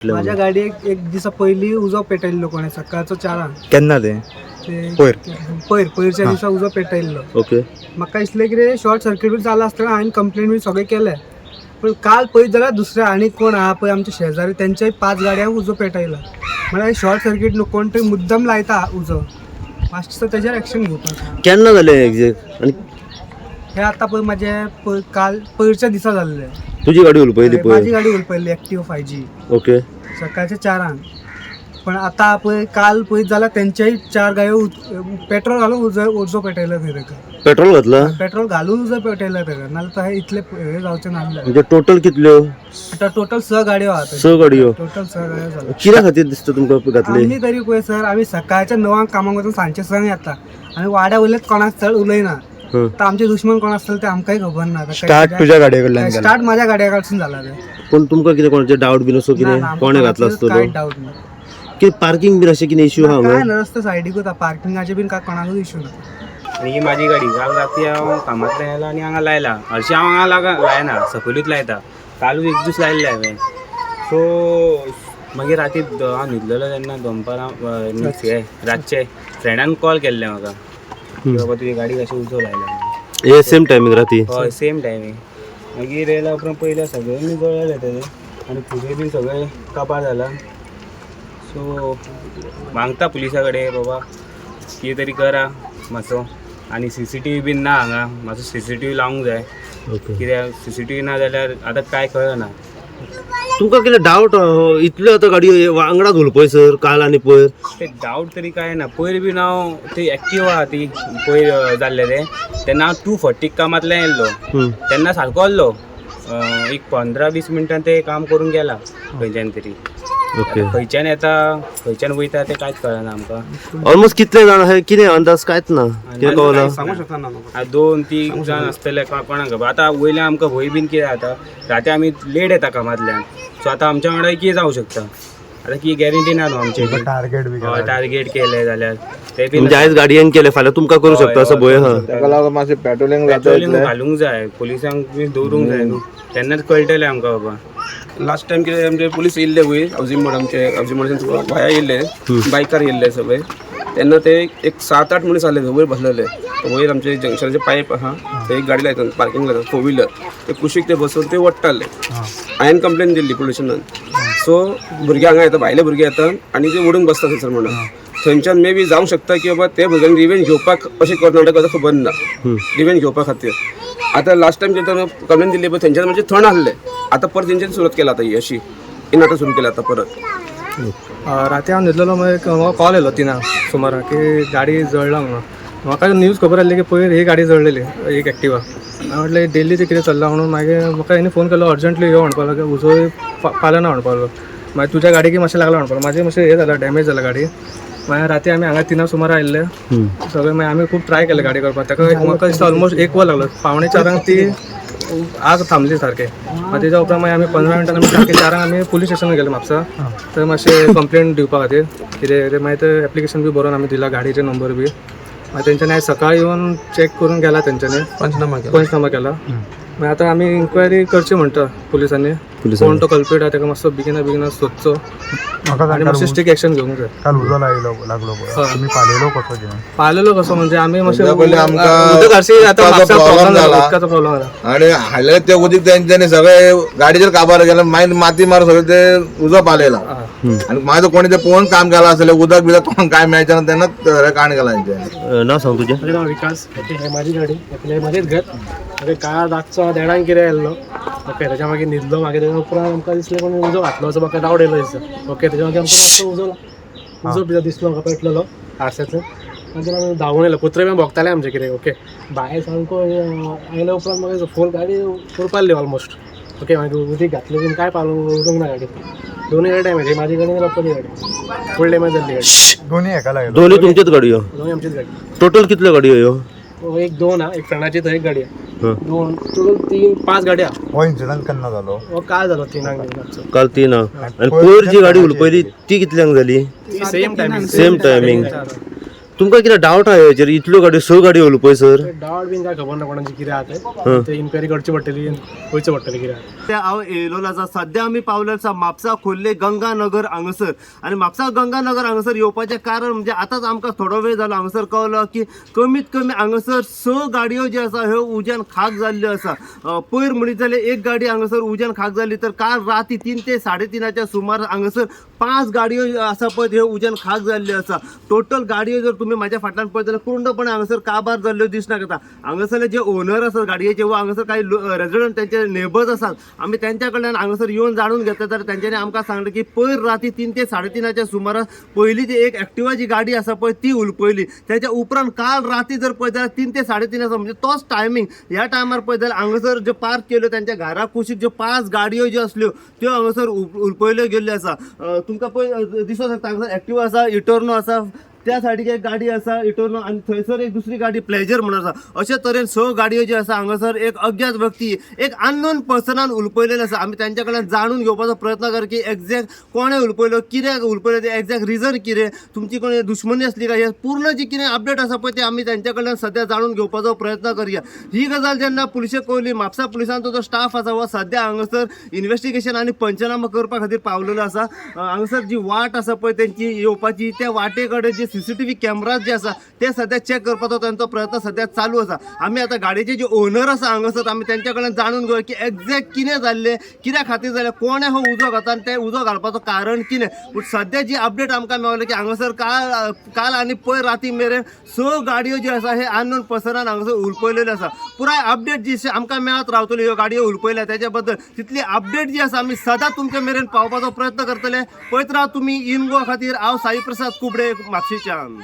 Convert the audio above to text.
माझ्या गाडी एक दिसा पयलीं उजो पेटयल्लो कोणें सकाळचो 4 केन्ना ते पयरच्या दिसा उजो पेटयल्लो. ओके. म्हाका दिसलें कितें शॉर्ट सर्किट बी जालां आसतना हांवें कंप्लेन बी सगळें केलें. पण काल पळयत जाल्यार दुसरे आनी कोण आहा पळय आमचे शेजारी तेंच्याय 5 गाडयांक उजो पेटयला. म्हळ्यार शॉर्ट सर्किट न्हू कोण तरी मुद्दम लायता उजो. मातशें तेजेर एक्शन घेवपाक. केन्ना जालें एग्जॅक्ट? आनी हें आतां पळय म्हाजें काल पयरच्या दिसा जाल्लें. तुजी गाडी उलपयली पळय? माझी गाडी उलपयल्ली एक्टिवा 5G. ओके. सकाळच्या 4 पण आता पळय काल पळयत जाल्यार तेंच्याय 4 गायो पेट्रोल घालून उजो पेटयला तेका. पेट्रोल घातला? पेट्रोल घालून उजो पेटयला तेका. नाल्यार हे इतले हे जावचें नासलें. म्हणजे टोटल कितल्यो? आता टोटल 6 गाडयो आहात. 6 गाडयो? टोटल 6 गाडयो झाल्या. कित्या खातीर दिसता तुमकां घातली? आमी तरी पळय सर आमी सकाळच्या 9 कामाक वचून सांजचे 6 येता आनी वाड्या वयलेच कोणाक चड उलयना. तर आमचे दुश्मन कोण आसतले ते आमकांय खबर ना. स्टार्ट तुझ्या गाडये कडल्यान स्टार्ट माझ्या गाडया कडसून जाला ते. पण तुमकां कितें कोणाचे डाऊट बीन असो कितें कोणे घातला आसतलो? काय डाऊट ना. कितें पार्किंग बीन अशें कितें इश्यू आहा? काय ना रस्ते सायडीकूच पार्किंगाचे बीन काय कोणाकूच इश्यू ना. आणि ही माझी गाडी काल रात्री हांव कामांतल्यान येयला आनी हांगा लायला. हरशीं हांव हांगा लायना सकयलूच लायता. कालूच एक दीस लायल्ले हांवें. सो मागीर राती हांव न्हिदलेलो तेन्ना दनपारां रातचे फ्रेंडान कॉल केल्लें म्हाका की बाबा तुजी गाडी कशी उजो लायला. हे सेम टायमींग राती? हय सेम टायमींग. मागीर येयला उपरांत पयलें सगळें जळयलें तेजें आनी फुडें बीन सगळें काबार जाला. सो मागता पुलिसा कडेन बाबा कितें तरी करा मातसो. आनी CCTV बीन ना हांगा. मातसो CCTV लावंक जाय. कित्याक CCTV ना जाल्यार आतां कांय कळना. तुमकां कितें डावट इतल्यो आतां गाडयो वांगडाच उलपयसर काल आनी पयर? ते डावट तरी काय ना. पयर बीन हांव ती एक्टिवा आहा ती पयर जाल्लें तें तेन्ना हांव 240 कामांतल्यान येयल्लो. तेन्ना सारको आसलो. एक 15-20 मिनटान ते काम करून गेला खंयच्यान तरी. ओके. खंयच्यान येता खंयच्यान वयता ते कांयच कळना आमकां. ऑलमोस्ट कितले जाण आहाय कितें अंदाज कांयच ना? कितें कळना? 2-3 जाण आसतले कोणाक खबर. आतां वयल्यान आमकां भंय बीन कितें जाता राती आमी लेट येता कामांतल्यान. सो आतां आमच्या वांगडा कितें जावं शकता. आतां की गॅरंटी ना न्हू आमचे टार्गेट केले जाल्यार ते बीन म्हणजे आयज गाडयेन केले फाल्यां तुमकां करूं शकता असो भंय आहा? ताका लागून मातशें पेट्रोलिंग घालूंक जाय. पुलिसांक बीन दवरूंक जाय न्हू. तेन्नाच कळटलें आमकां बाबा. लास्ट टाइम कितें आमचे पुलीस येयल्ले वयर हावजींग बोर्डाच्यान भाया येयल्ले बायकार येयल्ले सगळे. तेन्ना ते एक 7-8 मनीस आसले वयर बसलेले. वयर आमचे जंक्शनाचे पायप आहा ते एक गाडी लायतात पार्किंग लायतात 4 व्हिलर. ते कुशीक ते बसून ते ओडटाले. हांवें कंप्लेन दिल्ली पुलिसांन. सो भुरगे हांगा येता भायले भुरगे येतात आनी ते ओडून बसता थंयसर म्हणून. थंयच्यान मे बी जावंक शकता की बाबा ते भुरग्यांक रिवेंज घेवपाक अशें कर्नाटकाचो खबर ना. रिवेंज घेवपा खातीर आतां लास्ट टायम जेन्ना कंप्लेन दिल्ली पळय थंयच्यान म्हणजे थंड आसले. आतां परत तेंच्यानी सुरवात केला आतां ही अशी नाटक सुरू केला आतां परत. राती हांव न्हिदलेलो म्हाका कॉल येयलो 3 सुमाराक की गाडी जळ्ळा म्हणून. म्हाका न्यूज खबर आसली की पयर ही गाडी जळलेली एक एक्टिवा. हांवें म्हटलें दिल्ली ते कितें चल्लां म्हणून. मागीर म्हाका हेणी फोन केलो अर्जंटली यो म्हणपाक लागलो. उजो पावना म्हणपाक लागलो. मागीर तुज्या गाडयेक मातशें लागला म्हणपाक. म्हाजें मातशें हें जालां डॅमेज जाला गाडी. मागीर राती आमी हांगा 3 सुमार आयिल्ले सगळे. मागीर आमी खूब ट्राय केले गाडी करपाक. ताका म्हाका दिसता ऑलमोस्ट 1 वर लागलो. 3:45 ती आग थांबली सारकें. मागीर तेच्या उपरांत मागीर आमी 15 मिनटान आमी सारकें 4 आमी पुलीस स्टेशनाक गेले म्हापसा. थंय मातशें कंप्लेन दिवपा खातीर कितें मागीर ते एप्लिकेशन बी बरोवन आमी दिला गाडयेचे नंबर बी. मागीर तेंच्यांनी आयज सकाळीं येवन चॅक करून गेला तेंच्यांनी पंचनामा केला. मागीर आतां आमी इन्क्वायरी करची म्हणटा पुलिसांनी. कोण तो कल्पेट आहा ताका मातसो बेगिना सोदचो आनी मातशें स्ट्रीक एक्शन घेवंक जाय. काल उजो लागलो तुम्ही पाहिलेलो कसो म्हणजे आमी मातशें उदक हरशीं आतां म्हापसा प्रॉब्लेम जाला. उदकाचो प्रॉब्लेम जाला आणि हाडले ते उदीक तेंच्यानी सगळे गाडीचेर काबार केला. मागीर माती मारून सगळे ते उजो पालयला. आनी मागीर कोणी ते पळोवन काम केला आसलें उदक बिदक कोणाक काय मेळचें ना तेन्ना काण केला तेंच्यानी. नांव सांग तुजें? माझें नाव विकास. हे म्हाजी गाडी म्हाजेच घर. मागीर काळ रातचो 1:30 कितें येयल्लो. ओके तेच्या मागीर न्हिदलो. मागीर तेच्या उपरांत आमकां दिसलें कोणी उजो घातलो असो म्हाका डावट येयलो दिसता. ओके तेच्या मागीर आमकां मातसो उजो बिजो दिसलो म्हाका पेटलेलो आरशाचो. मागीर आमी धांवून येयलो. कुत्रे बीन भोंकताले आमचे कितें. ओके भायर सामको आयल्या उपरांत मागीर फूल गाडी करपाली ऑलमोस्ट. ओके मागीर उदीक घातलें बीन काय उडोवंक ना गाडी. दोनूय डॅमेज. म्हाजी गाडी आनी बापाची गाडी फूल डॅमेज जाल्ली गाडी. दोन्ही एका लागले? दोन्ही तुमच्योच गाडयो? दोनूय आमचीच गाडी. टोटल कितल्यो गाडयो ह्यो? एक 2 एक फ्रेंडाची थंय एक गाडी आहा. 2 टोटल 3-5 गाडी आहा. हो इन्सिडंट केन्ना जालो? काल जालो 3 काल 3. आनी पयर जी गाडी उलपयली ती कितल्यांक जाली? Same timing. Same timing. तुमकां कितें डावट आहा हेचेर इतल्यो गाडयो 6 गाडयो व्हरल्यो पळय सर डावट बीन काय खबर ना कोणाची कितें आहा ते इन्क्वायरी करची पडटली वयचें पडटलें कितें आहा. हांव येयलोलो आसा सध्या आमी पावले आसा म्हापसा खोर्ले गंगानगर हांगासर आनी म्हापसा गंगानगर हांगासर येवपाचें कारण म्हणजे आतांच आमकां थोडो वेळ जालो हांगासर कळलो की कमीत कमी हांगासर 6 गाडयो ज्यो आसा ह्यो उज्यान खाक जाल्ल्यो आसा. पयर म्हणीत जाल्यार एक गाडी हांगासर उज्यान खाक जाल्ली तर काल राती 3 ते 3:30च्या सुमार हांगासर 5 गाडयो आसा पळय ह्यो उज्यान खाक जाल्ल्यो आसा. टोटल गाडयो जर तुमी म्हाज्या फाटल्यान पळयत जाल्यार पूर्णपणे हांगासर काबार जाल्ल्यो दिसनाक येता. हांगासरले जे ओनर आसात गाडयेचे वा हांगासर काही रेजिडेंट त्यांचे नेबर्स आसात आमी त्यांच्या कडल्यान हांगासर येवन जाणून घेतले तर त्यांच्यानी आमकां सांगलें की पयर राती 3 ते 3:30च्या सुमाराक पयली जी एक एक्टिवा जी गाडी आसा पळय ती उलपयली. त्याच्या उपरांत काल राती जर पळयत जाल्यार 3 ते 3:30 आसा म्हणजे तोच टायमींग. ह्या टायमार पळयत जाल्यार हांगासर ज्यो पार्क केल्यो त्यांच्या घरा कुशीक ज्यो 5 गाडयो ज्यो आसल्यो त्यो हांगासर उलपयल्यो गेल्ल्यो आसा. तुमकां पळय दिसत शकता हांगासर एक्टिवा आसा, इटर्नो आसा, त्या सायडीक एक गाडी आसा इटर्नो आनी थंयसर एक दुसरी गाडी प्लेजर म्हणून आसा. अशे तरेन 6 गाडयो ज्यो आसा हांगासर एक अज्ञात व्यक्ती एक अननोन पर्सनान उलपयलेले आसा. आमी त्यांच्या कडल्यान जाणून घेवपाचो प्रयत्न कर की एक्झॅक्ट कोणें उलपयलो, कित्याक उलपयलो, ते एक्झॅक्ट रिजन कितें, तुमची कोणी दुश्मनी असली काय, हे पूर्ण जी कितें अपडेट आसा पळय ते आमी त्यांच्या कडल्यान सध्या जाणून घेवपाचो प्रयत्न करया. ही गजाल जेन्ना पुलिशेक कळली, म्हापसा पुलिसांचो जो स्टाफ आसा हो सध्या हांगासर इन्व्हेस्टिगेशन आनी पंचनामा करपा खातीर पावलेलो आसा. हांगासर जी वाट आसा पळय तेंची येवपाची त्या वाटे कडेन जे CCTV कॅमेराज जे आसा ते सध्या चॅक करपाचो त्यांचो प्रयत्न सध्या चालू आसा. आमी आतां गाडयेचे जे ओनर आसा हांगासर आमी त्यांच्या कडल्यान जाणून घेवया की एक्झॅक्ट कितें जाल्लें, कित्या खातीर जालें, कोणें हो उजो घातला आनी तें उजो घालपाचो कारण कितें. पूण सध्या जी अपडेट आमकां मेळ्ळी की हांगासर काल आनी पयर राती मेरेन 6 गाडयो ज्यो आसा हे अननोन पर्सनान हांगासर उलपयलेल्यो आसा. पुराय अपडेट जी आमकां मेळत रावतली ह्यो गाडयो उलपयल्या त्याच्या बद्दल तितली अपडेट जी आसा आमी सदां तुमचे मेरेन पावपाचो प्रयत्न करतले. पळयत राव तुमी इन गोवा खातीर हांव साई प्रसाद कुबडे म्हापशेच्यान.